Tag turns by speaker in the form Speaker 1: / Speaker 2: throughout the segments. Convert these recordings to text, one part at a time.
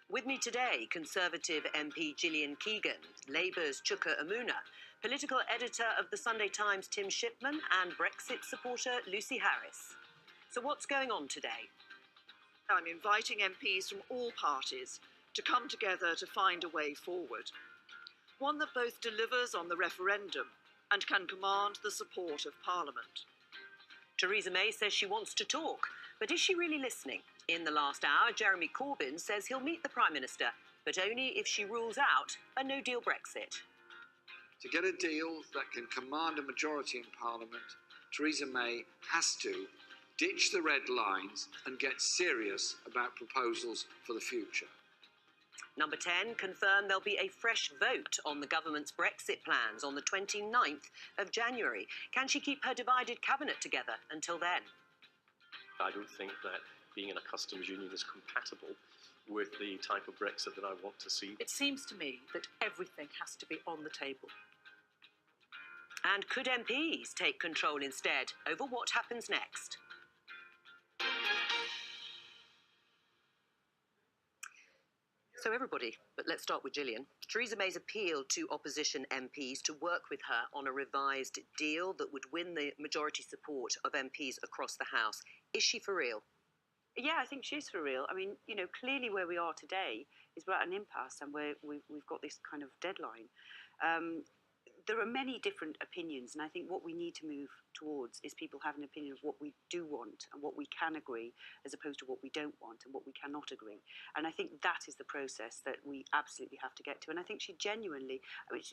Speaker 1: With me today, Conservative MP Gillian Keegan, Labour's Chuka Amuna, political editor of the Sunday Times Tim Shipman, and Brexit supporter Lucy Harris. So what's going on today?
Speaker 2: I'm inviting MPs from all parties to come together to find a way forward. One that both delivers on the referendum and can command the support of Parliament.
Speaker 1: Theresa May says she wants to talk, but is she really listening? In the last hour, Jeremy Corbyn says he'll meet the Prime Minister, but only if she rules out a no-deal Brexit.
Speaker 3: To get a deal that can command a majority in Parliament, Theresa May has to ditch the red lines and get serious about proposals for the future.
Speaker 1: Number 10, confirm there'll be a fresh vote on the government's Brexit plans on the 29th of January. Can she keep her divided cabinet together until then?
Speaker 4: I don't think that being in a customs union is compatible with the type of Brexit that I want to see.
Speaker 2: It seems to me that everything has to be on the table.
Speaker 1: And could MPs take control instead over what happens next? So everybody, but let's start with Gillian. Theresa May's appealed to opposition MPs to work with her on a revised deal that would win the majority support of MPs across the House. Is she for real?
Speaker 5: Yeah, I think she's for real. I mean, you know, clearly where we are today is we're at an impasse and we've got this kind of deadline. There are many different opinions, and I think what we need to move towards is people having an opinion of what we do want and what we can agree, as opposed to what we don't want and what we cannot agree. And I think that is the process that we absolutely have to get to. And I think she genuinely, I mean,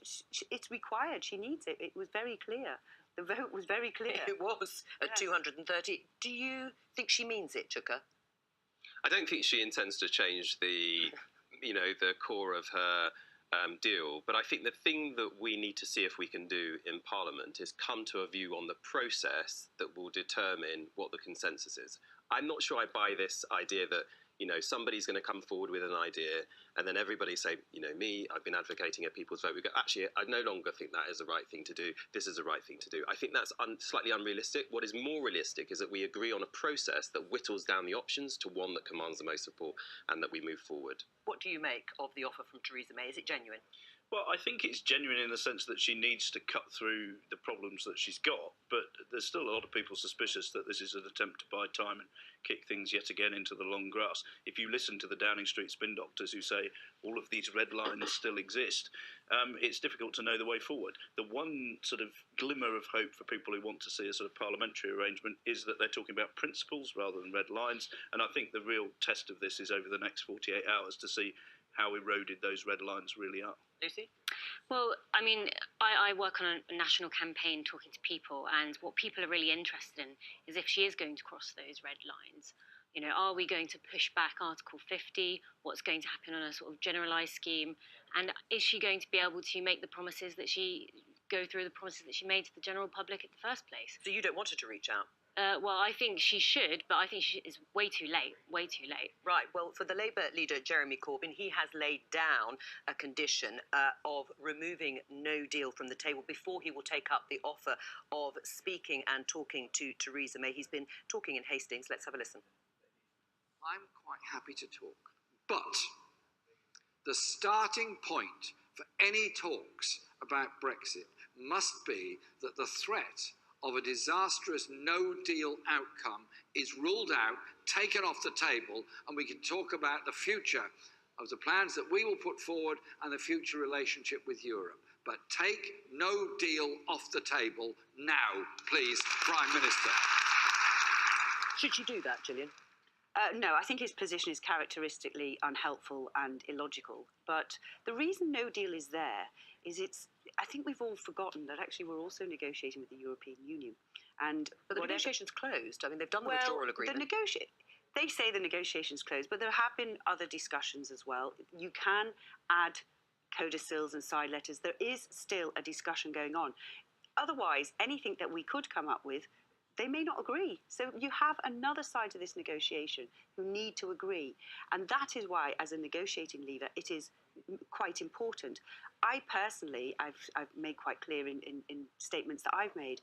Speaker 5: it's required. She needs it. It was very clear. The vote was very clear.
Speaker 1: It was at 230. Do you think she means it, Chuka?
Speaker 6: I don't think she intends to change the core of her deal, but I think the thing that we need to see if we can do in Parliament is come to a view on the process that will determine what the consensus is. I'm not sure I buy this idea that somebody's going to come forward with an idea and then everybody say, me, I've been advocating a people's vote. We go, actually, I no longer think that is the right thing to do. This is the right thing to do. I think that's slightly unrealistic. What is more realistic is that we agree on a process that whittles down the options to one that commands the most support and that we move forward.
Speaker 1: What do you make of the offer from Theresa May? Is it genuine?
Speaker 7: Well, I think it's genuine in the sense that she needs to cut through the problems that she's got, but there's still a lot of people suspicious that this is an attempt to buy time and kick things yet again into the long grass. If you listen to the Downing Street spin doctors who say all of these red lines still exist, it's difficult to know the way forward. The one sort of glimmer of hope for people who want to see a sort of parliamentary arrangement is that they're talking about principles rather than red lines, and I think the real test of this is over the next 48 hours to see how eroded those red lines really are.
Speaker 1: Lucy?
Speaker 8: Well, I mean, I work on a national campaign talking to people, and what people are really interested in is if she is going to cross those red lines. Are we going to push back Article 50? What's going to happen on a sort of generalised scheme? And is she going to be able to make the promises that she made to the general public in the first place?
Speaker 1: So you don't want her to reach out?
Speaker 8: Well, I think she should, but I think she is way too late.
Speaker 1: Right, well, for the Labour leader, Jeremy Corbyn, he has laid down a condition of removing no deal from the table before he will take up the offer of speaking and talking to Theresa May. He's been talking in Hastings. Let's have a listen.
Speaker 3: I'm quite happy to talk, but the starting point for any talks about Brexit must be that the threat of a disastrous no-deal outcome is ruled out, taken off the table, and we can talk about the future of the plans that we will put forward and the future relationship with Europe. But take no deal off the table now, please, Prime Minister.
Speaker 1: Should she do that, Gillian?
Speaker 5: No, I think his position is characteristically unhelpful and illogical. But the reason no deal is there is I think we've all forgotten that actually we're also negotiating with the European Union.
Speaker 1: But the negotiation's closed. I mean, they've done the withdrawal agreement.
Speaker 5: They say the negotiation's closed, but there have been other discussions as well. You can add codicils and side letters. There is still a discussion going on. Otherwise, anything that we could come up with, they may not agree. So you have another side to this negotiation who need to agree. And that is why, as a negotiating leader, it is quite important. I personally, I've made quite clear in statements that I've made,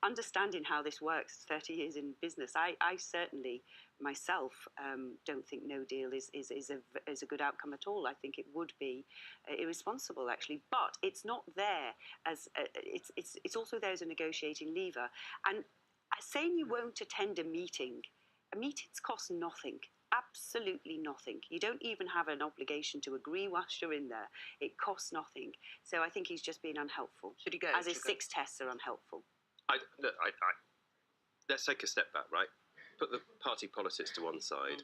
Speaker 5: understanding how this works, 30 years in business, I certainly myself don't think no deal is a good outcome at all. I think it would be irresponsible, actually. But it's not there as it's also there as a negotiating lever. And saying you won't attend a meeting, meetings cost nothing. Absolutely nothing. You don't even have an obligation to agree whilst you're in there. It costs nothing. So I think he's just been unhelpful.
Speaker 1: Should he go?
Speaker 5: As his 6 tests are unhelpful.
Speaker 6: Let's take a step back, right? Put the party politics to one side.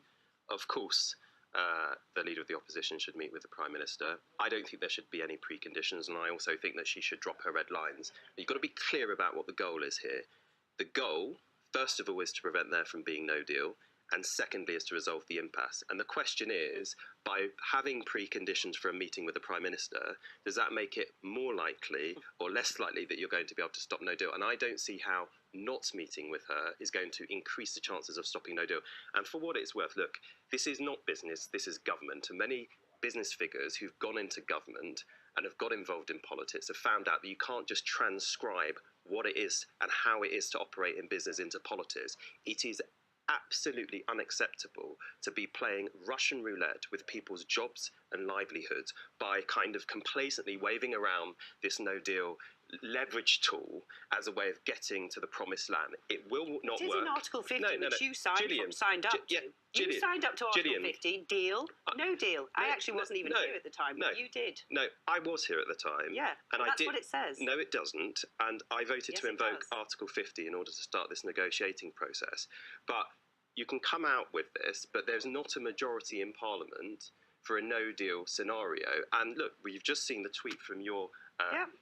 Speaker 6: Of course, the leader of the opposition should meet with the Prime Minister. I don't think there should be any preconditions, and I also think that she should drop her red lines. You've got to be clear about what the goal is here. The goal, first of all, is to prevent there from being no deal, and secondly is to resolve the impasse. And the question is, by having preconditions for a meeting with the Prime Minister, does that make it more likely or less likely that you're going to be able to stop no deal? And I don't see how not meeting with her is going to increase the chances of stopping no deal. And for what it's worth, look, this is not business, this is government. And many business figures who've gone into government and have got involved in politics have found out that you can't just transcribe what it is and how it is to operate in business into politics. It is absolutely unacceptable to be playing Russian roulette with people's jobs and livelihoods by kind of complacently waving around this no deal leverage tool as a way of getting to the promised land. It will not work.
Speaker 5: It is in Article 50, which you signed up to.
Speaker 6: Gillian,
Speaker 5: you signed up to Article 50, deal, no deal. I actually wasn't even here at the time, but you did.
Speaker 6: No, I was here at the time.
Speaker 5: Yeah,
Speaker 6: and
Speaker 5: that's what it says.
Speaker 6: No, it doesn't. And I voted to invoke Article 50 in order to start this negotiating process. But you can come out with this, but there's not a majority in Parliament for a no-deal scenario. And look, we've just seen the tweet from your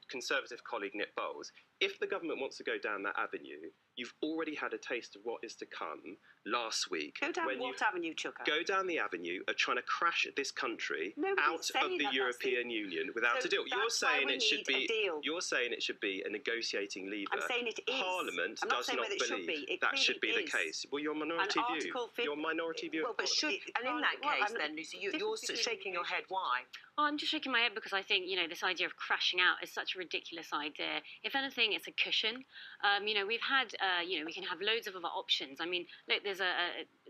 Speaker 6: Conservative colleague Nick Bowles. If the government wants to go down that avenue, you've already had a taste of what is to come last week.
Speaker 5: Go down what avenue, Chuka?
Speaker 6: Go down the avenue of trying to crash this country out of the European Union without a deal. You're saying it should be. You're saying it should be a negotiating lever.
Speaker 5: I'm saying it is.
Speaker 6: Parliament does not believe that should be the case. Well, your minority view. Your minority view.
Speaker 1: Well, but should and in that case, then Lucy, you're shaking your head. Why?
Speaker 8: Oh, I'm just shaking my head because I think this idea of crashing out is such a ridiculous idea. If anything, it's a cushion. We've had we can have loads of other options. I mean, look, there's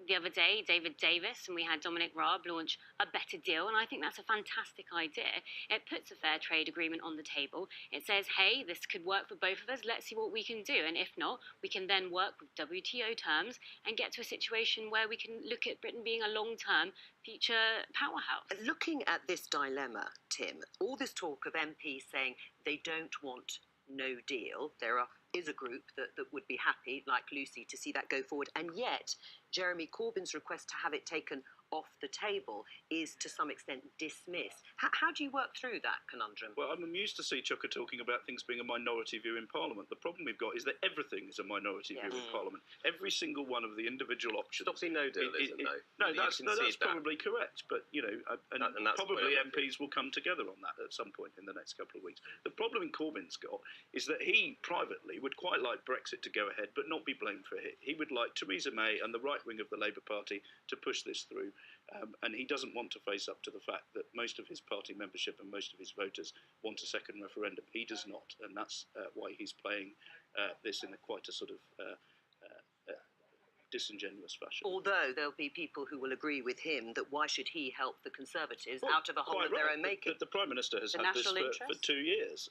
Speaker 8: the other day, David Davis and we had Dominic Raab launch a better deal, and I think that's a fantastic idea. It puts a fair trade agreement on the table. It says, hey, this could work for both of us. Let's see what we can do, and if not, we can then work with WTO terms and get to a situation where we can look at Britain being a long-term future powerhouse.
Speaker 1: Looking at this dilemma, Tim, all this talk of MPs saying they don't want no deal, there is a group that would be happy, like Lucy, to see that go forward, and yet Jeremy Corbyn's request to have it taken off the table is to some extent dismissed. How do you work through that conundrum?
Speaker 7: Well, I'm amused to see Chuka talking about things being a minority view in Parliament. The problem we've got is that everything is a minority view in Parliament. Every single one of the individual options.
Speaker 6: Obviously, no deal isn't, though.
Speaker 7: No, that's probably correct. But, and probably MPs will come together on that at some point in the next couple of weeks. The problem Corbyn's got is that he privately would quite like Brexit to go ahead, but not be blamed for it. He would like Theresa May and the right wing of the Labour Party to push this through. And he doesn't want to face up to the fact that most of his party membership and most of his voters want a second referendum. He does not, and that's why he's playing this in quite a sort of disingenuous fashion.
Speaker 1: Although there'll be people who will agree with him that why should he help the Conservatives out of a hole of their own making?
Speaker 7: The Prime Minister has had this for 2 years.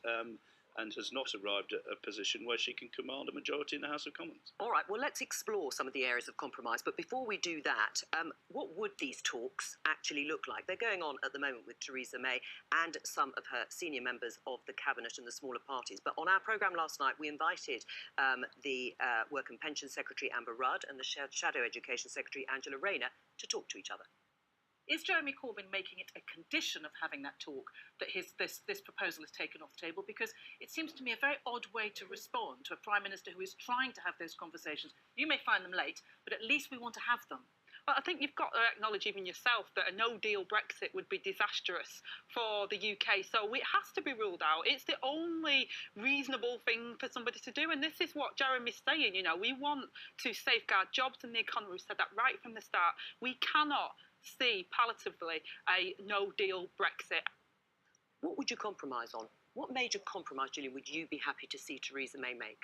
Speaker 7: And has not arrived at a position where she can command a majority in the House of Commons.
Speaker 1: All right, well, let's explore some of the areas of compromise. But before we do that, what would these talks actually look like? They're going on at the moment with Theresa May and some of her senior members of the Cabinet and the smaller parties. But on our programme last night, we invited the Work and Pension Secretary, Amber Rudd, and the Shadow Education Secretary, Angela Rayner, to talk to each other.
Speaker 9: Is Jeremy Corbyn making it a condition of having that talk that this proposal is taken off the table? Because it seems to me a very odd way to respond to a Prime Minister who is trying to have those conversations. You may find them late, but at least we want to have them.
Speaker 10: Well, I think you've got to acknowledge even yourself that a no-deal Brexit would be disastrous for the UK. So it has to be ruled out. It's the only reasonable thing for somebody to do. And this is what Jeremy's saying, we want to safeguard jobs in the economy. We said that right from the start. We cannot see palliatively a no-deal Brexit.
Speaker 1: What would you compromise on? What major compromise, Gillian, would you be happy to see Theresa May make?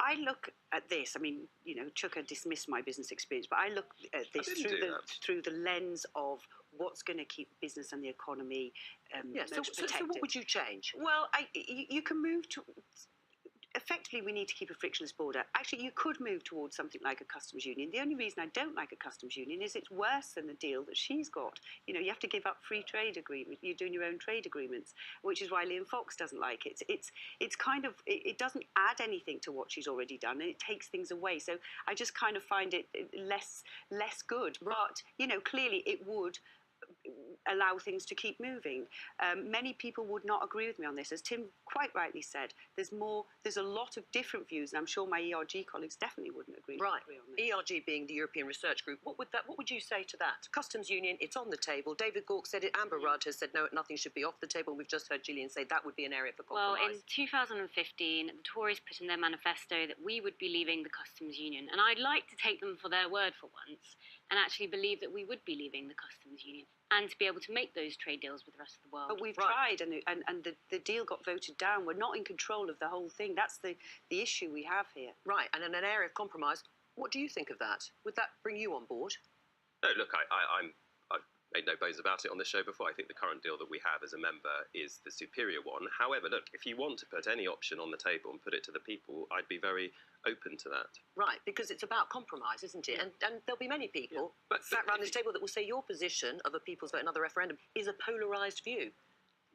Speaker 5: I look at this. I mean, you know, Chuka dismissed my business experience, but I look at this through the lens of what's going to keep business and the economy.
Speaker 1: So what would you change?
Speaker 5: Well, you can move to. Effectively, we need to keep a frictionless border. Actually, you could move towards something like a customs union. The only reason I don't like a customs union is it's worse than the deal that she's got. You know, you have to give up free trade agreement. You're doing your own trade agreements, which is why Liam Fox doesn't like it. It's kind of, it doesn't add anything to what she's already done, and it takes things away. So I just kind of find it less good. But, you know, clearly it would allow things to keep moving. Many people would not agree with me on this. As Tim quite rightly said, there's a lot of different views, and I'm sure my ERG colleagues definitely wouldn't agree.
Speaker 1: Right.
Speaker 5: On this.
Speaker 1: ERG being the European Research Group, what would you say to that? Customs Union, it's on the table. David Gauke said it. Amber Rudd has said no, nothing should be off the table. We've just heard Gillian say that would be an area for compromise.
Speaker 8: Well, in 2015, the Tories put in their manifesto that we would be leaving the Customs Union, and I'd like to take them for their word for once and actually believe that we would be leaving the Customs Union and to be able to make those trade deals with the rest of the world.
Speaker 5: But we've tried, and the deal got voted down. We're not in control of the whole thing. That's the issue we have here.
Speaker 1: Right, and in an area of compromise, what do you think of that? Would that bring you on board?
Speaker 6: No, look, I've made no bones about it on this show before. I think the current deal that we have as a member is the superior one. However, look, if you want to put any option on the table and put it to the people, I'd be very open to that.
Speaker 1: Right, because it's about compromise, isn't it? And there'll be many people sat around this table that will say your position of a people's vote, another referendum, is a polarised view.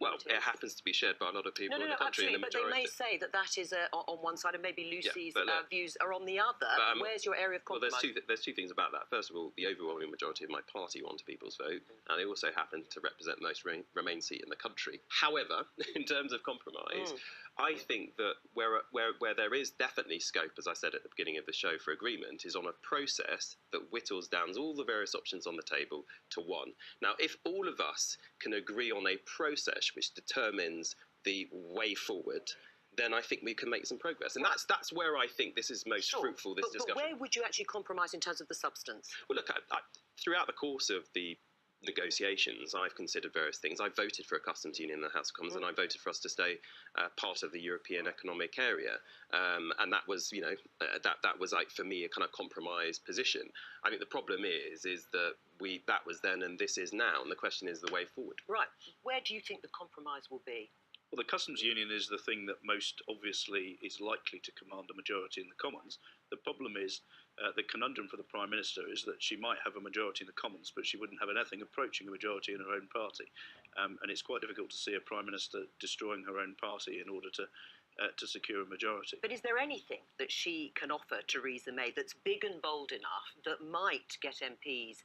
Speaker 6: Well, it happens to be shared by a lot of people in the country.
Speaker 1: Absolutely, but they may say that is on one side, and maybe Lucy's views are on the other. Where's your area of compromise?
Speaker 6: Well, there's two things about that. First of all, the overwhelming majority of my party want a people's vote, and they also happen to represent the most Remain seat in the country. However, in terms of compromise, I think that where there is definitely scope, as I said at the beginning of the show, for agreement, is on a process that whittles down all the various options on the table to one. Now, if all of us can agree on a process which determines the way forward, then I think we can make some progress. And that's where I think this is most fruitful, this discussion.
Speaker 1: But where would you actually compromise in terms of the substance?
Speaker 6: Well, look, throughout the course of the negotiations, I've considered various things. I voted for a customs union in the House of Commons, and I voted for us to stay part of the European Economic Area, and that was, you know, that was like for me a kind of compromise position. I think the problem is that that was then and this is now, and the question is the way forward.
Speaker 1: Right. Where do you think the compromise will be?
Speaker 7: Well, the customs union is the thing that most obviously is likely to command a majority in the Commons. The problem is, the conundrum for the Prime Minister is that she might have a majority in the Commons, but she wouldn't have anything approaching a majority in her own party. And it's quite difficult to see a Prime Minister destroying her own party in order to secure a majority.
Speaker 1: But is there anything that she can offer Theresa May that's big and bold enough that might get MPs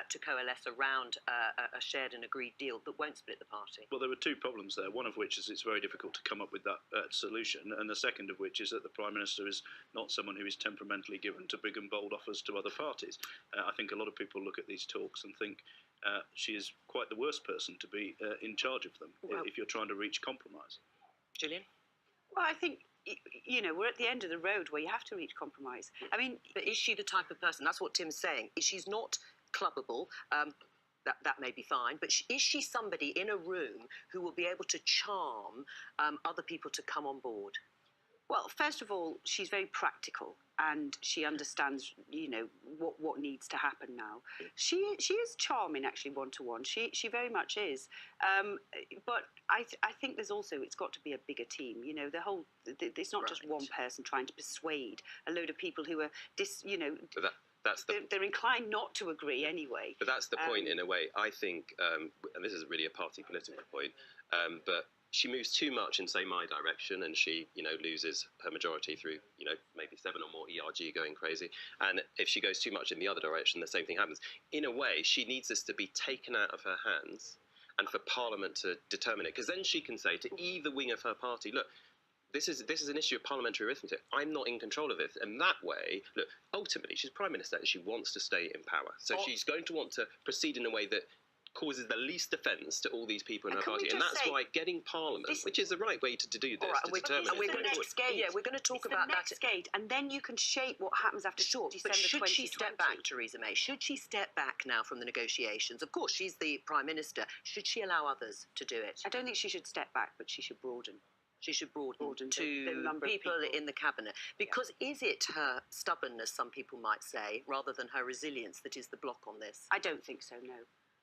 Speaker 1: to coalesce around a shared and agreed deal that won't split the party?
Speaker 7: Well, there are two problems there. One of which is it's very difficult to come up with that solution, and the second of which is that the Prime Minister is not someone who is temperamentally given to big and bold offers to other parties. I think a lot of people look at these talks and think she is quite the worst person to be in charge of them if you're trying to reach compromise.
Speaker 1: Gillian?
Speaker 5: Well, I think, you know, we're at the end of the road where you have to reach compromise. I mean,
Speaker 1: but is she the type of person, that's what Tim's saying, she's not clubbable, that may be fine, but is she somebody in a room who will be able to charm other people to come on board?
Speaker 5: Well, first of all, she's very practical, and she understands, you know, what needs to happen now. She is charming, actually, one-to-one. She very much is. But I think there's also, it's got to be a bigger team. You know, it's not just one person trying to persuade a load of people who are, you know, they're inclined not to agree anyway.
Speaker 6: But that's the point, in a way. I think, and this is really a party political point, but she moves too much in, say, my direction, and she, you know, loses her majority through, you know, maybe 7 or more ERG going crazy. And if she goes too much in the other direction, the same thing happens. In a way, she needs this to be taken out of her hands and for Parliament to determine it. Because then she can say to either wing of her party, look, this is an issue of parliamentary arithmetic. I'm not in control of this. And that way, look, ultimately, she's Prime Minister and she wants to stay in power. So she's going to want to proceed in a way that causes the least offence to all these people in her party, and that's why getting Parliament, which is the right way to do this, to determine.
Speaker 1: And we're going to talk about that
Speaker 5: next gate, and then you can shape what happens after December 2020.
Speaker 1: But should she step back, Theresa May? Should she step back now from the negotiations? Of course, she's the Prime Minister. Should she allow others to do it?
Speaker 5: I don't think she should step back, but she should broaden.
Speaker 1: She should broaden
Speaker 5: the
Speaker 1: to
Speaker 5: number of
Speaker 1: people in the cabinet. Because is it her stubbornness, some people might say, rather than her resilience that is the block on this?
Speaker 5: I don't think so, no.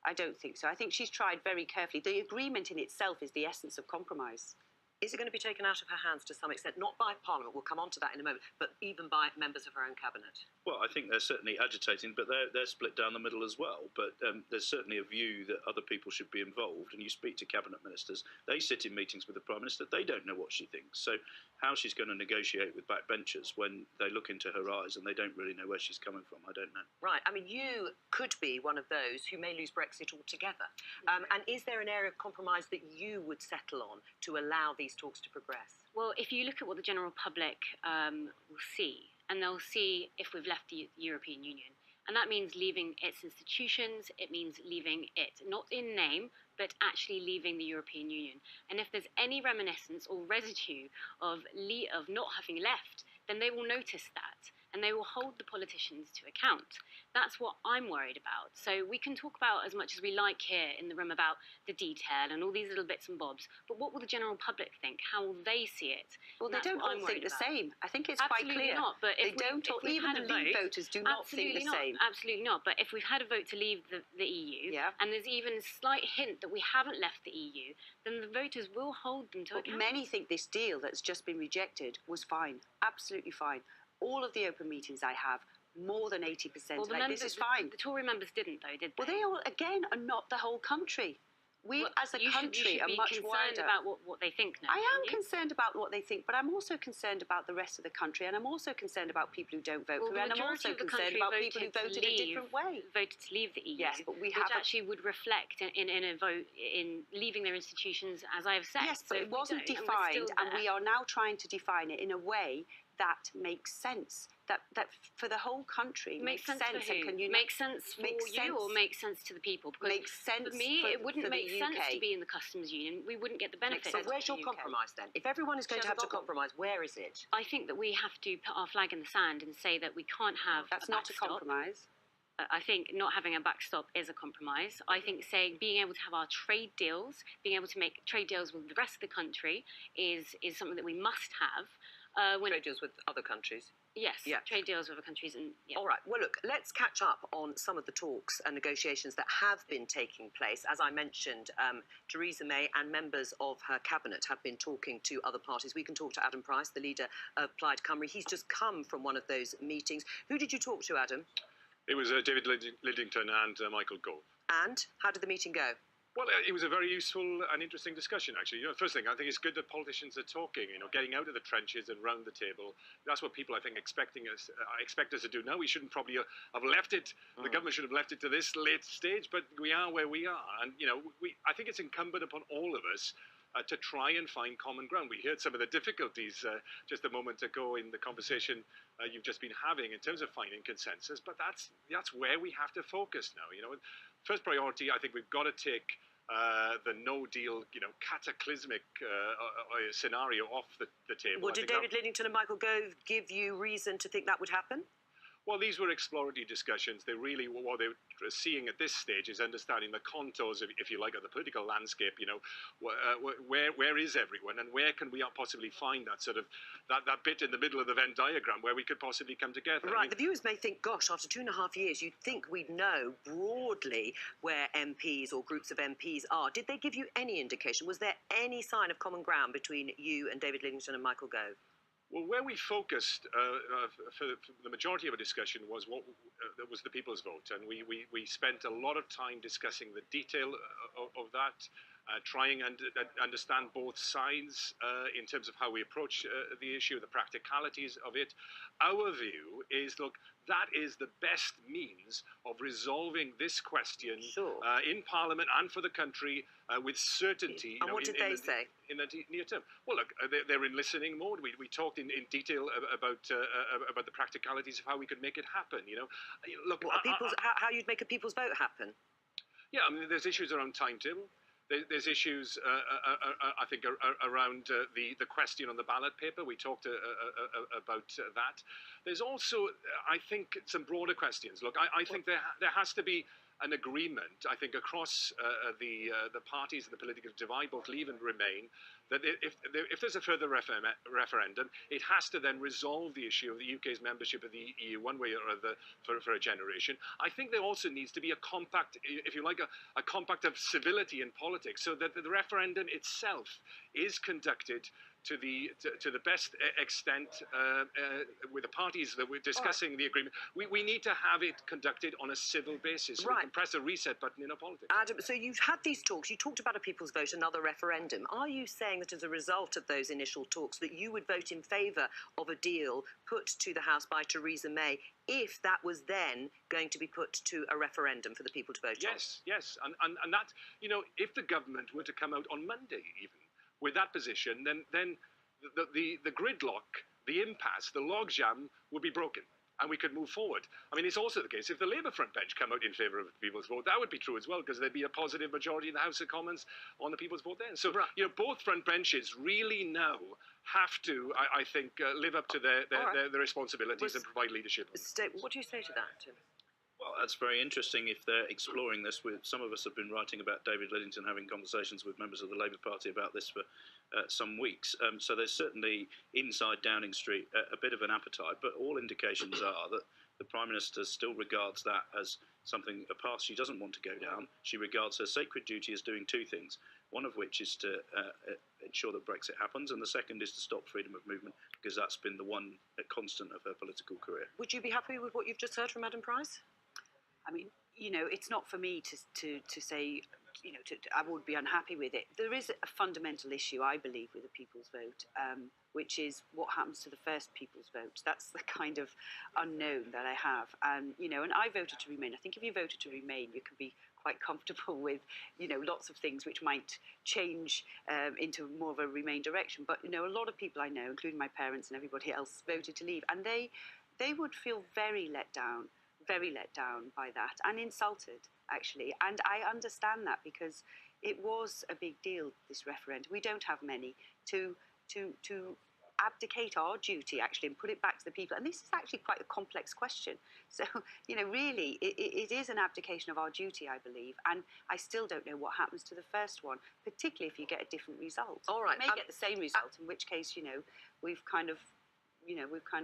Speaker 5: I don't think so. I think she's tried very carefully. The agreement in itself is the essence of compromise.
Speaker 1: Is it going to be taken out of her hands to some extent? Not by Parliament, we'll come on to that in a moment, but even by members of her own cabinet?
Speaker 7: Well, I think they're certainly agitating, but they're split down the middle as well. But there's certainly a view that other people should be involved, and you speak to cabinet ministers, they sit in meetings with the Prime Minister, they don't know what she thinks. So how she's going to negotiate with backbenchers when they look into her eyes and they don't really know where she's coming from, I don't know.
Speaker 1: Right, I mean, you could be one of those who may lose Brexit altogether. And is there an area of compromise that you would settle on to allow these talks to progress?
Speaker 8: Well, if you look at what the general public will see, and they'll see if we've left the European Union, and that means leaving its institutions, it means leaving it, not in name, but actually leaving the European Union. And if there's any reminiscence or residue of not having left, then they will notice that, and they will hold the politicians to account. That's what I'm worried about. So we can talk about as much as we like here in the room about the detail and all these little bits and bobs, but what will the general public think? How will they see it?
Speaker 5: Well, they don't all think the same. I think it's quite clear.
Speaker 8: Absolutely not. But
Speaker 5: they don't, or even the Leave voters do not think the same.
Speaker 8: Absolutely not. But if we've had a vote to leave the EU, and there's even a slight hint that we haven't left the EU, then the voters will hold them to account.
Speaker 5: Many think this deal that's just been rejected was fine, absolutely fine. All of the open meetings I have, more than 80% this is fine.
Speaker 8: The Tory members didn't, though, did they?
Speaker 5: Well, they all, again, are not the whole country. We, as a country, are much wider.
Speaker 8: You should be concerned about what they think now.
Speaker 5: I am concerned about what they think, but I'm also concerned about the rest of the country, and I'm also concerned about people who don't vote for it, and I'm also concerned about people who voted a different way.
Speaker 8: Voted to leave the EU.
Speaker 5: Yes, but we
Speaker 8: which actually would reflect in a vote in leaving their institutions, as I have said.
Speaker 5: Yes, but it wasn't defined, and we are now trying to define it in a way that makes sense. That for the whole country makes sense.
Speaker 8: For who? Makes sense for you, or makes sense to the people? Because
Speaker 5: makes sense
Speaker 8: for me, it wouldn't make sense
Speaker 5: UK.
Speaker 8: to be in the customs union. We wouldn't get the benefits.
Speaker 1: So where's your compromise then? If everyone is going to have to compromise, where is it?
Speaker 8: I think that we have to put our flag in the sand and say that we can't have.
Speaker 5: That's not a compromise.
Speaker 8: I think not having a backstop is a compromise. I think being able to have our trade deals, being able to make trade deals with the rest of the country is something that we must have.
Speaker 1: Trade deals with other countries?
Speaker 8: Yes, trade deals with other countries.
Speaker 1: All right, well, look, let's catch up on some of the talks and negotiations that have been taking place. As I mentioned, Theresa May and members of her cabinet have been talking to other parties. We can talk to Adam Price, the leader of Plaid Cymru. He's just come from one of those meetings. Who did you talk to, Adam?
Speaker 11: It was David Lidington and Michael Gove.
Speaker 1: And how did the meeting go?
Speaker 11: Well, it was a very useful and interesting discussion, actually. First thing, I think it's good that politicians are talking, getting out of the trenches and round the table. That's what people, I think, expect us to do now. We shouldn't probably have left it, the government should have left it to this late stage, but we are where we are. And, I think it's incumbent upon all of us to try and find common ground. We heard some of the difficulties just a moment ago in the conversation you've just been having in terms of finding consensus, but that's where we have to focus now. First priority, I think we've got to take the no deal, cataclysmic scenario off the table.
Speaker 1: Well, did David Lidington and Michael Gove give you reason to think that would happen?
Speaker 11: Well, these were exploratory discussions. They really, what they're seeing at this stage is understanding the contours, if you like, of the political landscape. Where is everyone, and where can we possibly find that sort of that bit in the middle of the Venn diagram where we could possibly come together?
Speaker 1: Right. The viewers may think, gosh, after 2.5 years, you'd think we'd know broadly where MPs or groups of MPs are. Did they give you any indication? Was there any sign of common ground between you and David Lidington and Michael Gove?
Speaker 11: Well, where we focused for the majority of our discussion was was the people's vote, and we spent a lot of time discussing the detail of that, trying and understand both sides in terms of how we approach the issue, the practicalities of it. Our view is, look, that is the best means of resolving this question in Parliament and for the country with certainty.
Speaker 1: And what did they say?
Speaker 11: In the near term. Well, look, they're in listening mode. We talked in detail about the practicalities of how we could make it happen. Look,
Speaker 1: how you'd make a people's vote happen?
Speaker 11: Yeah, I mean, there's issues around timetable. There's issues, I think, around the question on the ballot paper. We talked about that. There's also, I think, some broader questions. Look, I think there has to be an agreement, I think, across the parties and the political divide, both Leave and Remain, that if there's a further referendum, it has to then resolve the issue of the UK's membership of the EU one way or other for a generation. I think there also needs to be a compact, if you like, a compact of civility in politics, so that the referendum itself is conducted to the best extent with the parties that we're discussing the agreement. We need to have it conducted on a civil basis. So we can press a reset button in our politics.
Speaker 1: Adam, so you've had these talks. You talked about a people's vote, another referendum. Are you saying that as a result of those initial talks that you would vote in favour of a deal put to the House by Theresa May if that was then going to be put to a referendum for the people to vote on?
Speaker 11: Yes. And that, if the government were to come out on Monday even with that position, then the gridlock, the impasse, the logjam would be broken and we could move forward. I mean, it's also the case, if the Labour front bench come out in favour of the people's vote, that would be true as well, because there'd be a positive majority in the House of Commons on the people's vote then. So, both front benches really now have to, I think, live up to their responsibilities and provide leadership.
Speaker 1: What do you say to that, Tim?
Speaker 7: Well, that's very interesting if they're exploring this. Some of us have been writing about David Lidington having conversations with members of the Labour Party about this for some weeks. So there's certainly inside Downing Street a bit of an appetite, but all indications are that the Prime Minister still regards that as something, a path she doesn't want to go down. She regards her sacred duty as doing two things, one of which is to ensure that Brexit happens, and the second is to stop freedom of movement, because that's been the one constant of her political career.
Speaker 1: Would you be happy with what you've just heard from Adam Price?
Speaker 5: I mean, it's not for me to say, I would be unhappy with it. There is a fundamental issue, I believe, with the people's vote, which is what happens to the first people's vote. That's the kind of unknown that I have. And I voted to remain. I think if you voted to remain, you can be quite comfortable with, lots of things which might change into more of a Remain direction. But, a lot of people I know, including my parents and everybody else, voted to leave. And they would feel very let down by that, and insulted, actually. And I understand that, because it was a big deal, this referendum. We don't have many to abdicate our duty, actually, and put it back to the people. And this is actually quite a complex question. So, really, it is an abdication of our duty, I believe. And I still don't know what happens to the first one, particularly if you get a different result.
Speaker 1: All right.
Speaker 5: You may get the same result, in which case, we've kind of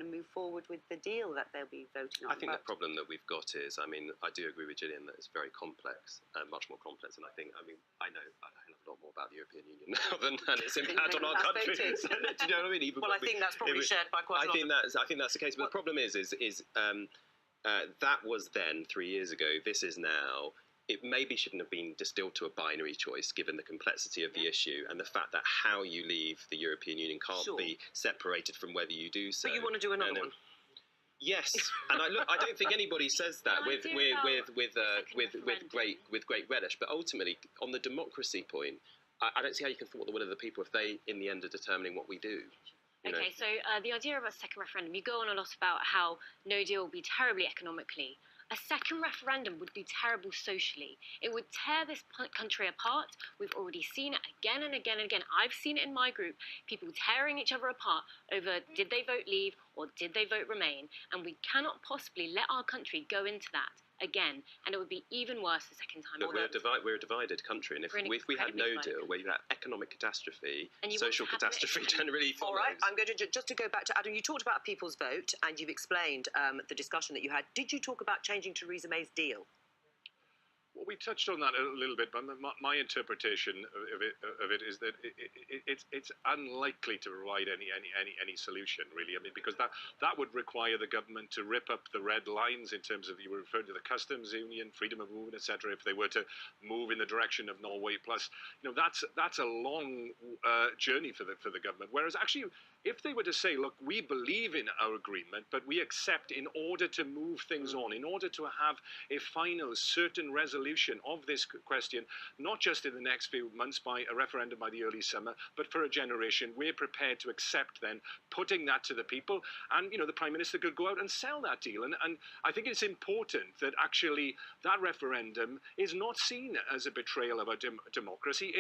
Speaker 5: moved forward with the deal that they'll be voting on.
Speaker 6: I think the problem that we've got is, I do agree with Gillian that it's very complex, much more complex. And I know a hell of a lot more about the European Union now than its impact on our country. Do you know what I mean?
Speaker 1: Well, I think that's probably shared by quite a lot.
Speaker 6: I think that's the case. But the problem is that was then 3 years ago. This is now. It maybe shouldn't have been distilled to a binary choice, given the complexity of the issue and the fact that how you leave the European Union can't be separated from whether you do so.
Speaker 1: But you want to do another one?
Speaker 6: Yes, and I don't think anybody says that with great relish. But ultimately, on the democracy point, I don't see how you can thwart the will of the people if they, in the end, are determining what we do.
Speaker 8: Okay, so the idea of a second referendum, you go on a lot about how no deal will be terribly economically. A second referendum would be terrible socially. It would tear this country apart. We've already seen it again and again and again. I've seen it in my group, people tearing each other apart over did they vote leave or did they vote remain. And we cannot possibly let our country go into that again, and it would be even worse the second time.
Speaker 6: Look, we're a divided country, and if we had no deal, where you had economic catastrophe, social catastrophe generally follows.
Speaker 1: All right, I'm going to just to go back to Adam. You talked about a people's vote, and you've explained the discussion that you had. Did you talk about changing Theresa May's deal?
Speaker 11: Well, we touched on that a little bit, but my interpretation of it is that it's unlikely to provide any solution, really. Because that would require the government to rip up the red lines in terms of, you were referring to the customs union, freedom of movement, etc. If they were to move in the direction of Norway Plus, that's a long journey for the government. Whereas actually, if they were to say, look, we believe in our agreement, but we accept, in order to move things on, in order to have a final certain resolution resolution of this question, not just in the next few months by a referendum by the early summer, but for a generation. We're prepared to accept then putting that to the people, and the Prime Minister could go out and sell that deal. And I think it's important that actually that referendum is not seen as a betrayal of our democracy.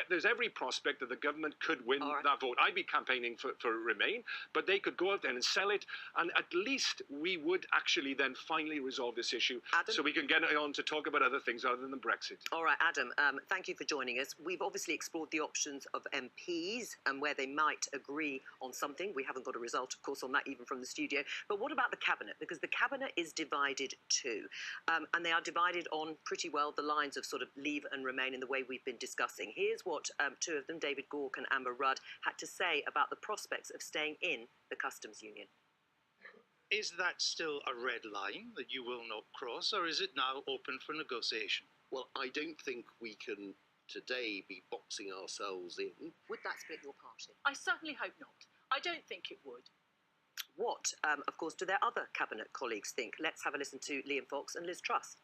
Speaker 11: There's every prospect that the government could win that vote. I'd be campaigning for Remain, but they could go out there and sell it, and at least we would actually then finally resolve this issue,
Speaker 1: Adam?
Speaker 11: So we can get on to talk about other things other than Brexit.
Speaker 1: All right, Adam, thank you for joining us. We've obviously explored the options of MPs and where they might agree on something. We haven't got a result, of course, on that even from the studio. But what about the Cabinet? Because the Cabinet is divided too. And they are divided on pretty well the lines of sort of Leave and Remain in the way we've been discussing. Here's what two of them, David Gauke and Amber Rudd, had to say about the prospects of staying in the customs union.
Speaker 12: Is that still a red line that you will not cross, or is it now open for negotiation?
Speaker 13: Well, I don't think we can today be boxing ourselves in.
Speaker 1: Would that split your party?
Speaker 9: I certainly hope not. I don't think it would.
Speaker 1: What, of course, do their other Cabinet colleagues think? Let's have a listen to Liam Fox and Liz Truss.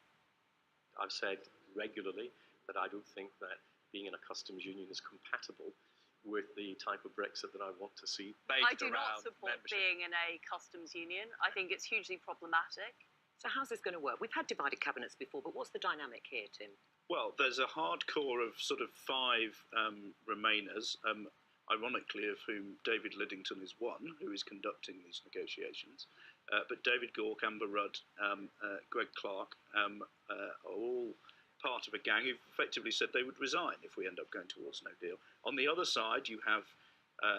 Speaker 4: I've said regularly that I don't think that being in a customs union is compatible with the type of Brexit that I want to see.
Speaker 14: I do not support being in a customs union. I think it's hugely problematic.
Speaker 1: So how's this going to work? We've had divided cabinets before, but what's the dynamic here, Tim?
Speaker 7: Well, there's a hardcore of sort of 5 Remainers, ironically of whom David Lidington is one, who is conducting these negotiations. But David Gauke, Amber Rudd, Greg Clark are all part of a gang who effectively said they would resign if we end up going towards no deal. On the other side, you have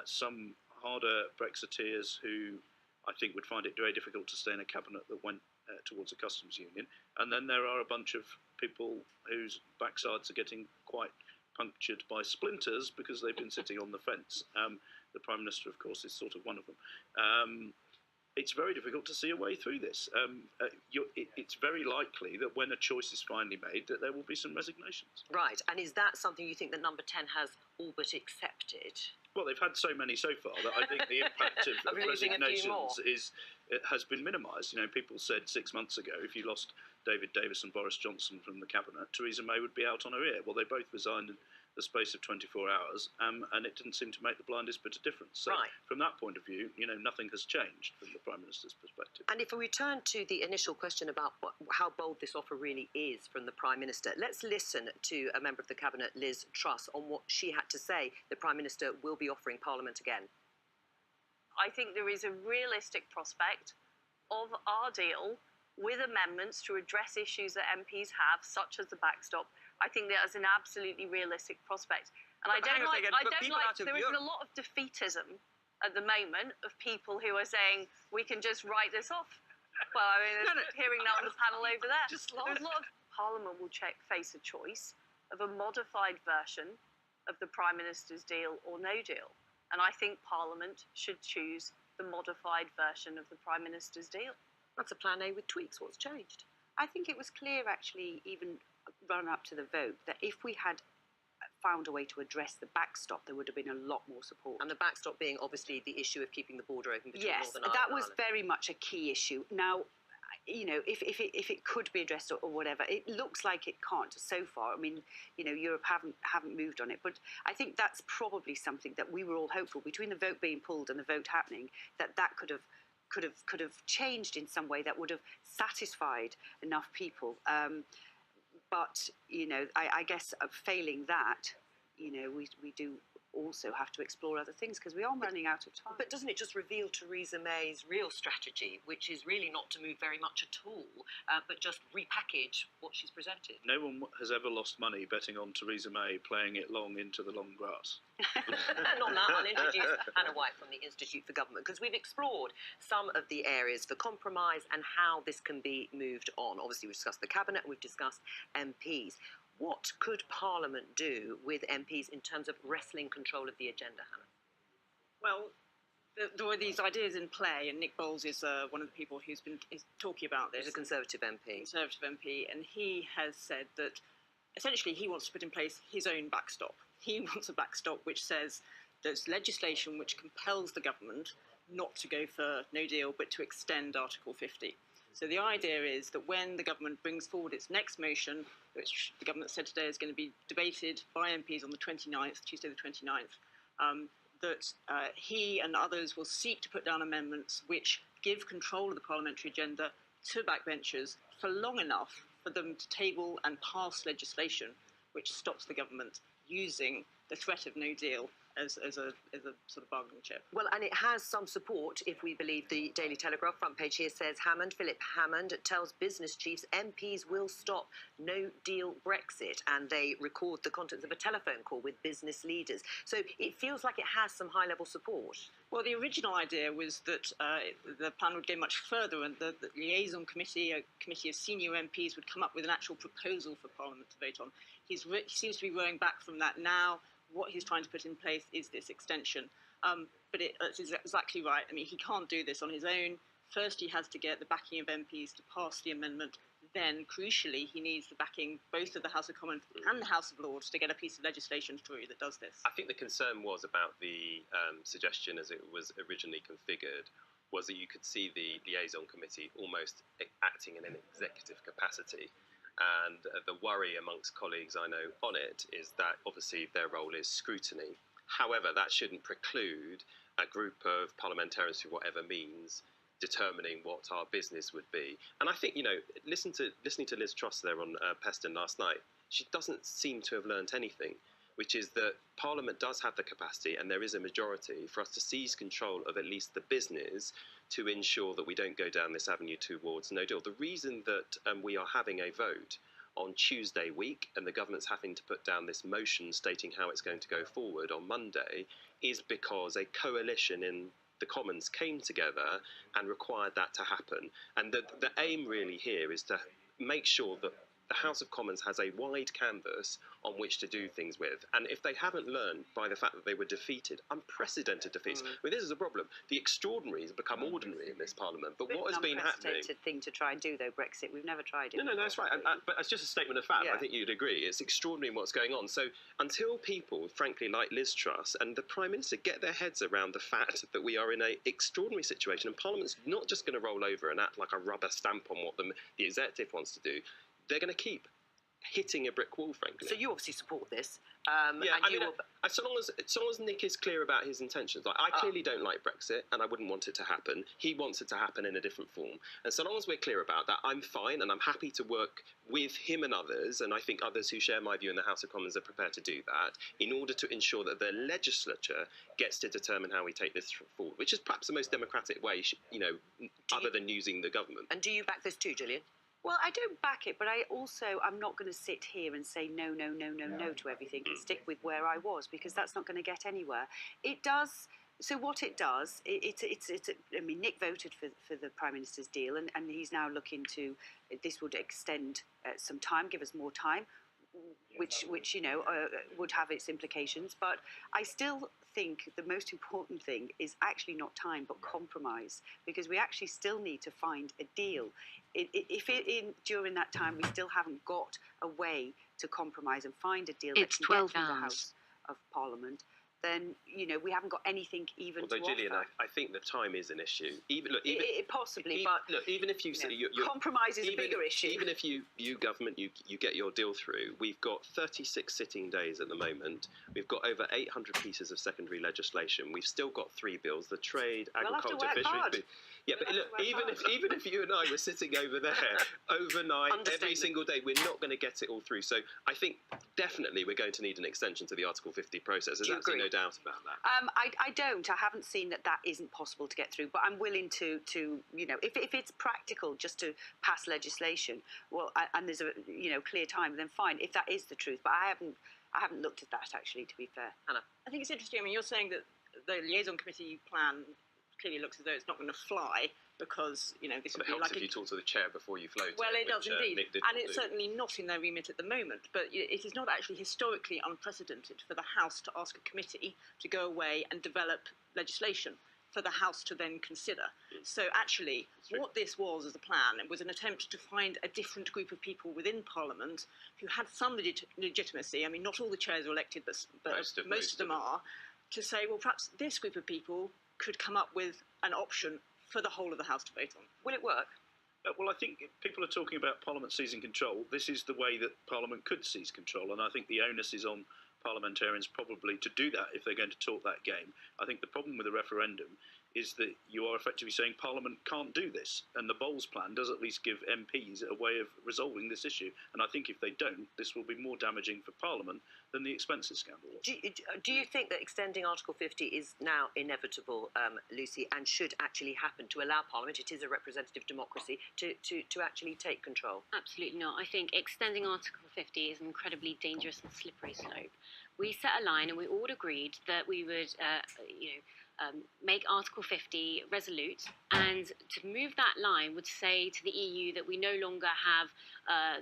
Speaker 7: some harder Brexiteers who I think would find it very difficult to stay in a cabinet that went towards a customs union. And then there are a bunch of people whose backsides are getting quite punctured by splinters because they've been sitting on the fence. The Prime Minister, of course, is sort of one of them. It's very difficult to see a way through this. It's very likely that when a choice is finally made, that there will be some resignations.
Speaker 1: Right, and is that something you think that Number 10 has all but accepted?
Speaker 7: Well, they've had so many so far that I think the impact of resignations has been minimised. People said 6 months ago, if you lost David Davis and Boris Johnson from the cabinet, Theresa May would be out on her ear. Well, they both resigned in the space of 24 hours, and it didn't seem to make the blindest bit of difference. So from that point of view, nothing has changed from the Prime Minister's perspective.
Speaker 1: And if we return to the initial question about how bold this offer really is from the Prime Minister, let's listen to a member of the Cabinet, Liz Truss, on what she had to say. The Prime Minister will be offering Parliament again.
Speaker 14: I think there is a realistic prospect of our deal with amendments to address issues that MPs have, such as the backstop. I think that is an absolutely realistic prospect. And I don't like, there is a lot of defeatism at the moment of people who are saying, we can just write this off. Well, I mean, hearing that on the panel over there. There's a lot of Parliament will face a choice of a modified version of the Prime Minister's deal or no deal. And I think Parliament should choose the modified version of the Prime Minister's deal.
Speaker 1: That's a plan A with tweaks. What's changed?
Speaker 5: I think it was clear, actually, even run up to the vote, that if we had found a way to address the backstop, there would have been a lot more support.
Speaker 1: And the backstop being obviously the issue of keeping the border open between Northern Ireland and
Speaker 5: that was
Speaker 1: Ireland.
Speaker 5: very much a key issue. Now, if it could be addressed or whatever, it looks like it can't so far. I mean, Europe haven't moved on it, but I think that's probably something that we were all hopeful, between the vote being pulled and the vote happening, that could have changed in some way that would have satisfied enough people. But I guess failing that, we do also have to explore other things because we are running out of time.
Speaker 1: But doesn't it just reveal Theresa May's real strategy, which is really not to move very much at all, but just repackage what she's presented?
Speaker 7: No one has ever lost money betting on Theresa May playing it long into the long grass.
Speaker 1: And on that, I'll introduce Hannah White from the Institute for Government, because we've explored some of the areas for compromise and how this can be moved on. Obviously, we've discussed the Cabinet and we've discussed MPs. What could Parliament do with MPs in terms of wrestling control of the agenda, Hannah?
Speaker 15: Well, there were these ideas in play, and Nick Bowles is one of the people who's been talking about this.
Speaker 1: He's a Conservative MP.
Speaker 15: Conservative MP, and he has said that essentially he wants to put in place his own backstop. He wants a backstop which says there's legislation which compels the government not to go for no deal, but to extend Article 50. So the idea is that when the government brings forward its next motion, which the government said today is going to be debated by MPs on the 29th, Tuesday the 29th, that he and others will seek to put down amendments which give control of the parliamentary agenda to backbenchers for long enough for them to table and pass legislation which stops the government using the threat of no deal as a sort of bargaining chip.
Speaker 1: Well, and it has some support, if we believe the Daily Telegraph. Front page here says Philip Hammond tells business chiefs MPs will stop no-deal Brexit, and they record the contents of a telephone call with business leaders. So it feels like it has some high-level support.
Speaker 15: Well, the original idea was that the plan would go much further, and the liaison committee, a committee of senior MPs, would come up with an actual proposal for Parliament to vote on. He seems to be rowing back from that now. What he's trying to put in place is this extension. But it's exactly right. I mean, he can't do this on his own. First, he has to get the backing of MPs to pass the amendment. Then, crucially, he needs the backing both of the House of Commons and the House of Lords to get a piece of legislation through that does this.
Speaker 6: I think the concern was about the suggestion as it was originally configured, was that you could see the liaison committee almost acting in an executive capacity. And the worry amongst colleagues I know on it is that obviously their role is scrutiny. However, that shouldn't preclude a group of parliamentarians, through whatever means, determining what our business would be. And I think, you know, listening to Liz Truss there on Peston last night, she doesn't seem to have learnt anything, which is that Parliament does have the capacity, and there is a majority, for us to seize control of at least the business to ensure that we don't go down this avenue towards no deal. The reason that we are having a vote on Tuesday week and the government's having to put down this motion stating how it's going to go forward on Monday is because a coalition in the Commons came together and required that to happen. And the aim really here is to make sure that the House of Commons has a wide canvas on which to do things with. And if they haven't learned by the fact that they were defeated, unprecedented defeats, I mean, this is a problem. The extraordinaries have become ordinary in this Parliament. But what has been happening...
Speaker 5: It's an unprecedented thing to try and do, though, Brexit. We've never tried it.
Speaker 6: No, that's right. But it's just a statement of fact. Yeah. I think you'd agree. It's extraordinary what's going on. So until people, frankly, like Liz Truss and the Prime Minister get their heads around the fact that we are in an extraordinary situation and Parliament's not just going to roll over and act like a rubber stamp on what the executive wants to do, they're going to keep hitting a brick wall, frankly.
Speaker 1: So you obviously support this.
Speaker 6: Yeah, I mean, so long as Nick is clear about his intentions. Like, I clearly don't like Brexit, and I wouldn't want it to happen. He wants it to happen in a different form. And so long as we're clear about that, I'm fine, and I'm happy to work with him and others, and I think others who share my view in the House of Commons are prepared to do that, in order to ensure that the legislature gets to determine how we take this forward, which is perhaps the most democratic way, you know, other than using the government.
Speaker 1: And do you back this too, Gillian?
Speaker 5: Well, I don't back it, but I'm not going to sit here and say no to everything and stick with where I was, because that's not going to get anywhere. It does. So what it does, I mean, Nick voted for the Prime Minister's deal, and he's now looking to, this would extend some time, give us more time, which you know, would have its implications. But I still think the most important thing is actually not time, but compromise, because we actually still need to find a deal. If during that time we still haven't got a way to compromise and find a deal that can get through the House of Parliament, then, you know, we haven't got anything even to offer.
Speaker 6: Gillian, I think the time is an issue.
Speaker 5: Possibly, but
Speaker 6: look, even if you say
Speaker 5: compromise is a bigger issue.
Speaker 6: Even if you government, you get your deal through, we've got 36 sitting days at the moment. We've got over 800 pieces of secondary legislation. We've still got 3 bills: the trade, agriculture, fisheries. Yeah, but look, even if you and I were sitting over there overnight, every single day, we're not going to get it all through. So I think definitely we're going to need an extension to the Article 50 process. There's absolutely no doubt about that.
Speaker 5: I don't. I haven't seen that isn't possible to get through, but I'm willing to you know, if it's practical just to pass legislation, well, and there's a clear time, then fine. If that is the truth, but I haven't looked at that, actually, to be fair.
Speaker 1: Anna,
Speaker 15: I think it's interesting. I mean, you're saying that the liaison committee plan clearly looks as though it's not going to fly, because, you know, this would be like...
Speaker 6: if you talk to the chair before you float.
Speaker 15: Well, it does indeed. And it's certainly not in their remit at the moment, but it is not actually historically unprecedented for the House to ask a committee to go away and develop legislation for the House to then consider. So actually, what this was as a plan, it was an attempt to find a different group of people within Parliament who had some legitimacy. I mean, not all the chairs are elected, but most of them are, to say, well, perhaps this group of people could come up with an option for the whole of the House to vote on.
Speaker 1: Will it work?
Speaker 7: Well, I think if people are talking about Parliament seizing control. This is the way that Parliament could seize control, and I think the onus is on parliamentarians probably to do that if they're going to talk that game. I think the problem with the referendum is that you are effectively saying Parliament can't do this, and the Bowles plan does at least give MPs a way of resolving this issue. And I think if they don't, this will be more damaging for Parliament than the expenses scandal was.
Speaker 1: Do you think that extending Article 50 is now inevitable, Lucy, and should actually happen to allow Parliament, it is a representative democracy, to actually take control?
Speaker 8: Absolutely not. I think extending Article 50 is an incredibly dangerous and slippery slope. We set a line and we all agreed that we would, make Article 50 resolute, and to move that line would say to the EU that we no longer have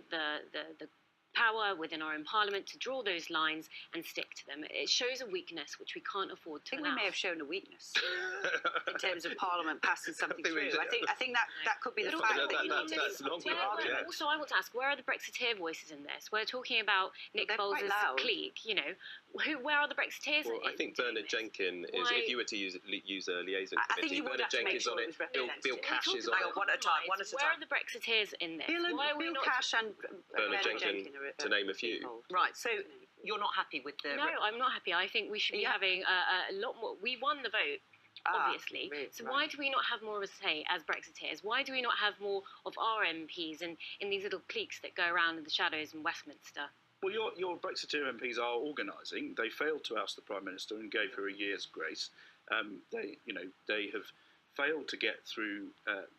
Speaker 8: the power within our own parliament to draw those lines and stick to them. It shows a weakness which we can't afford to
Speaker 5: I think
Speaker 8: allow.
Speaker 5: we may have shown a weakness in terms of Parliament passing something through. I think that could be the fact that you need to
Speaker 8: Also, I want to ask, where are the Brexiteer voices in this? We're talking about Nick Bowles' clique, you know. Where are the Brexiteers?
Speaker 6: Well, I think Bernard Jenkins is, if you were to use a liaison committee, Bernard Jenkins on it, Bill Cash is on it.
Speaker 1: One at a time.
Speaker 8: Where are the Brexiteers in this?
Speaker 5: Bill Cash and
Speaker 6: Bernard Jenkins, to name a few.
Speaker 1: Right, so you're not happy with the...
Speaker 8: No, I'm not happy. I think we should be having a lot more... We won the vote, obviously. So why do we not have more of a say as Brexiteers? Why do we not have more of our MPs in these little cliques that go around in the shadows in Westminster?
Speaker 7: Well, your Brexiteer MPs are organising. They failed to ask the Prime Minister and gave her a year's grace. They have failed to get through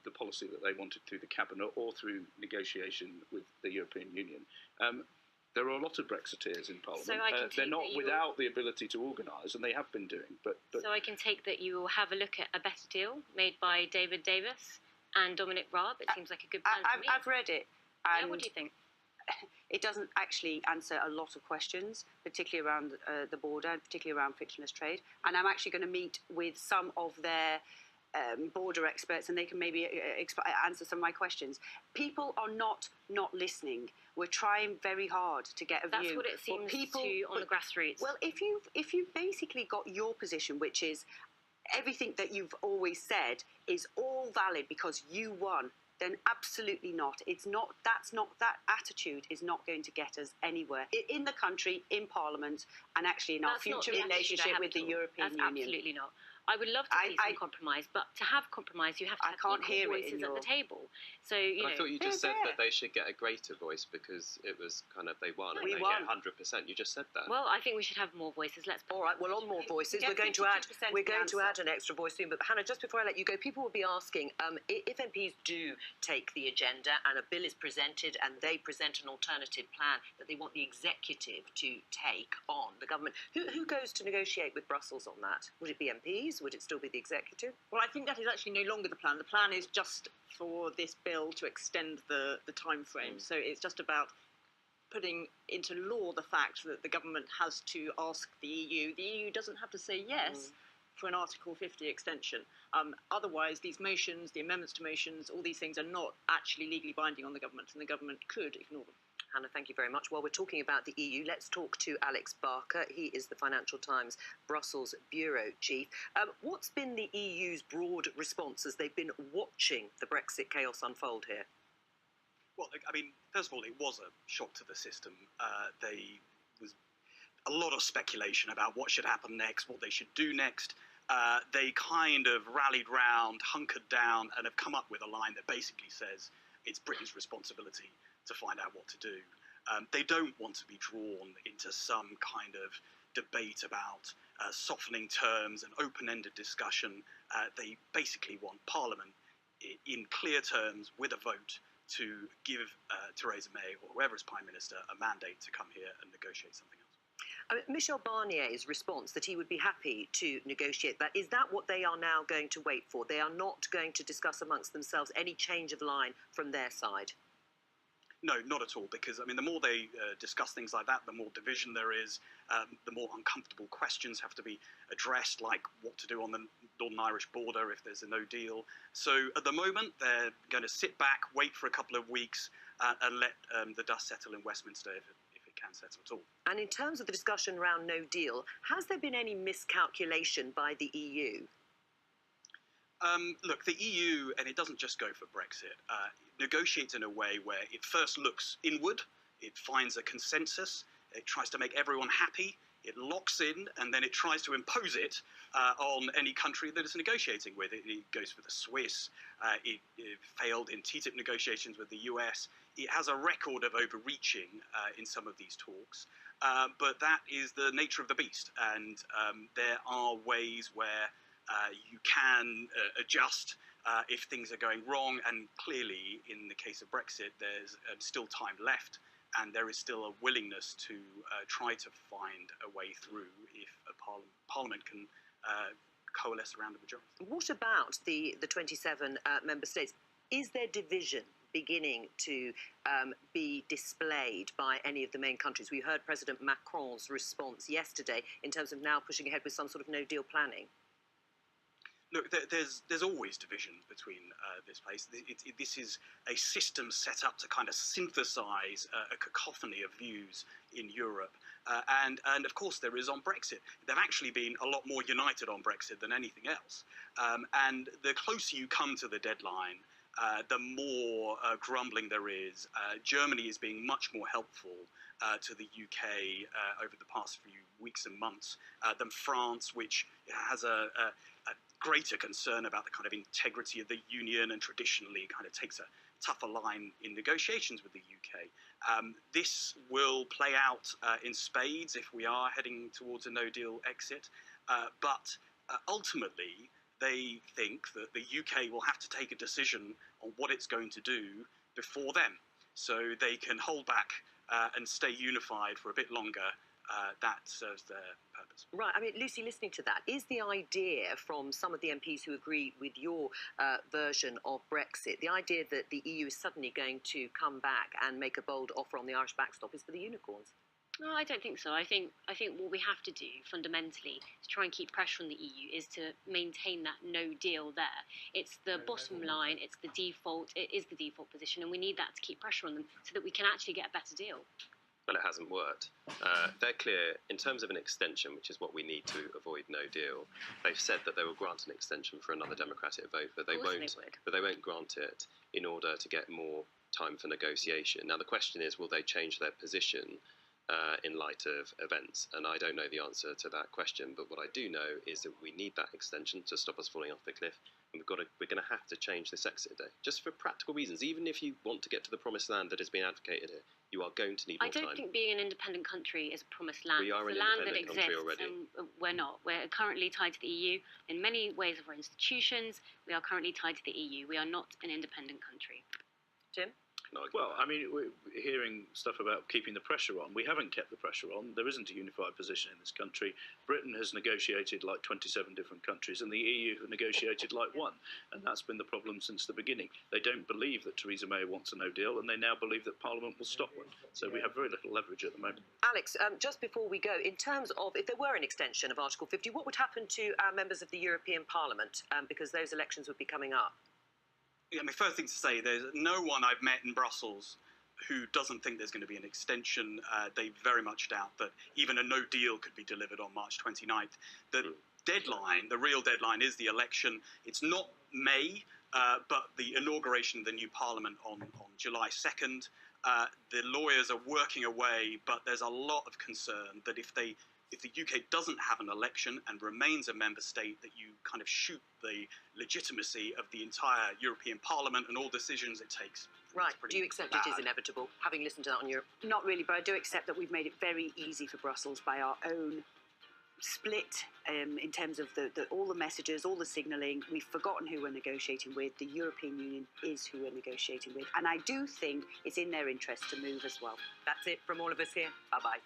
Speaker 7: the policy that they wanted through the Cabinet or through negotiation with the European Union. There are a lot of Brexiteers in Parliament.
Speaker 8: So
Speaker 7: they're not without the ability to organise, and they have been doing. But
Speaker 8: so I can take that you will have a look at a better deal made by David Davis and Dominic Raab. It seems like a good plan to me.
Speaker 5: I've read it.
Speaker 8: Yeah, what do you think?
Speaker 5: It doesn't actually answer a lot of questions, particularly around the border, and particularly around frictionless trade. And I'm actually going to meet with some of their border experts, and they can maybe answer some of my questions. People are not listening. We're trying very hard to get a view.
Speaker 8: That's what it seems on the grassroots.
Speaker 5: Well, if you've basically got your position, which is everything that you've always said is all valid because you won, then absolutely not. That attitude is not going to get us anywhere in the country, in Parliament, and actually in our future relationship with the European Union.
Speaker 8: Absolutely not. I would love to see some compromise, but to have compromise, you have to have equal voices at the table. So,
Speaker 6: I thought you just said that they should get a greater voice because it was kind of they won and they get 100%. You just said that.
Speaker 8: Well, I think we should have more voices.
Speaker 1: All right. Well, on more voices, we're going to add an extra voice soon. But Hannah, just before I let you go, people will be asking if MPs do take the agenda and a bill is presented and they present an alternative plan that they want the executive to take on the government. Who goes to negotiate with Brussels on that? Would it be MPs? Would it still be the executive?
Speaker 15: Well, I think that is actually no longer the plan. The plan is just for this bill to extend the time frame. So it's just about putting into law the fact that the government has to ask the EU. The EU doesn't have to say yes for an Article 50 extension. Otherwise, these motions, the amendments to motions, all these things are not actually legally binding on the government, and the government could ignore them.
Speaker 1: Hannah, thank you very much. While we're talking about the EU, let's talk to Alex Barker. He is the Financial Times Brussels Bureau Chief. What's been the EU's broad response as they've been watching the Brexit chaos unfold here?
Speaker 16: Well, I mean, first of all, it was a shock to the system. There was a lot of speculation about what should happen next, what they should do next. They kind of rallied round, hunkered down, and have come up with a line that basically says it's Britain's responsibility to find out what to do. They don't want to be drawn into some kind of debate about softening terms and open-ended discussion. They basically want Parliament in clear terms with a vote to give Theresa May or whoever is Prime Minister a mandate to come here and negotiate something else.
Speaker 1: Michel Barnier's response that he would be happy to negotiate that, is that what they are now going to wait for? They are not going to discuss amongst themselves any change of line from their side?
Speaker 16: No, not at all, because, I mean, the more they discuss things like that, the more division there is, the more uncomfortable questions have to be addressed, like what to do on the Northern Irish border if there's a no deal. So at the moment, they're going to sit back, wait for a couple of weeks, and let the dust settle in Westminster if it can settle at all.
Speaker 1: And in terms of the discussion around no deal, has there been any miscalculation by the EU?
Speaker 16: Look, the EU, and it doesn't just go for Brexit, negotiates in a way where it first looks inward, it finds a consensus, it tries to make everyone happy, it locks in, and then it tries to impose it on any country that it's negotiating with. It goes for the Swiss, it failed in TTIP negotiations with the US. It has a record of overreaching in some of these talks, but that is the nature of the beast, and there are ways where you can adjust if things are going wrong, and clearly in the case of Brexit there's still time left, and there is still a willingness to try to find a way through if a parliament can coalesce around a majority.
Speaker 1: What about the 27 member states? Is there division beginning to be displayed by any of the main countries? We heard President Macron's response yesterday in terms of now pushing ahead with some sort of no-deal planning.
Speaker 16: Look, there's always division between this place. This is a system set up to kind of synthesize a cacophony of views in Europe. And of course there is on Brexit. They've actually been a lot more united on Brexit than anything else. And the closer you come to the deadline, the more grumbling there is. Germany is being much more helpful to the UK over the past few weeks and months than France, which has a greater concern about the kind of integrity of the union and traditionally kind of takes a tougher line in negotiations with the UK. This will play out in spades if we are heading towards a no-deal exit, but ultimately they think that the UK will have to take a decision on what it's going to do before then, so they can hold back and stay unified for a bit longer. That serves their purpose.
Speaker 1: Right, I mean, Lucy, listening to that, is the idea from some of the MPs who agree with your version of Brexit, the idea that the EU is suddenly going to come back and make a bold offer on the Irish backstop is for the unicorns?
Speaker 8: No, I don't think so. I think what we have to do fundamentally to try and keep pressure on the EU is to maintain that no deal there. It's the bottom line, it's the default, it is the default position, and we need that to keep pressure on them so that we can actually get a better deal.
Speaker 6: Well, it hasn't worked. They're clear in terms of an extension, which is what we need to avoid no deal. They've said that they will grant an extension for another democratic vote, but they won't. But they won't grant it in order to get more time for negotiation. Now, the question is, will they change their position in light of events? And I don't know the answer to that question. But what I do know is that we need that extension to stop us falling off the cliff. And we're going to have to change this exit day, just for practical reasons. Even if you want to get to the promised land that has been advocated here, you are going to need more time.
Speaker 8: I don't think being an independent country is a promised land.
Speaker 6: We are
Speaker 8: it's
Speaker 6: an
Speaker 8: a land that
Speaker 6: independent country
Speaker 8: exists,
Speaker 6: already.
Speaker 8: and we're not. We're currently tied to the EU in many ways of our institutions. We are currently tied to the EU. We are not an independent country.
Speaker 1: Jim?
Speaker 7: Well, I mean, we're hearing stuff about keeping the pressure on. We haven't kept the pressure on. There isn't a unified position in this country. Britain has negotiated like 27 different countries, and the EU have negotiated like one. And that's been the problem since the beginning. They don't believe that Theresa May wants a no deal, and they now believe that Parliament will stop one. So we have very little leverage at the moment.
Speaker 1: Alex, just before we go, in terms of if there were an extension of Article 50, what would happen to our members of the European Parliament? Because those elections would be coming up.
Speaker 16: I mean, first thing to say, there's no one I've met in Brussels who doesn't think there's going to be an extension. They very much doubt that even a no deal could be delivered on March 29th. The deadline, the real deadline, is the election. It's not May, but the inauguration of the new parliament on July 2nd. The lawyers are working away, but there's a lot of concern that if the UK doesn't have an election and remains a member state, that you kind of shoot the legitimacy of the entire European Parliament and all decisions it takes.
Speaker 1: Right. Do you accept it is inevitable, having listened to that on Europe?
Speaker 5: Not really, but I do accept that we've made it very easy for Brussels by our own split in terms of all the messages, all the signalling. We've forgotten who we're negotiating with. The European Union is who we're negotiating with. And I do think it's in their interest to move as well.
Speaker 1: That's it from all of us here. Bye-bye.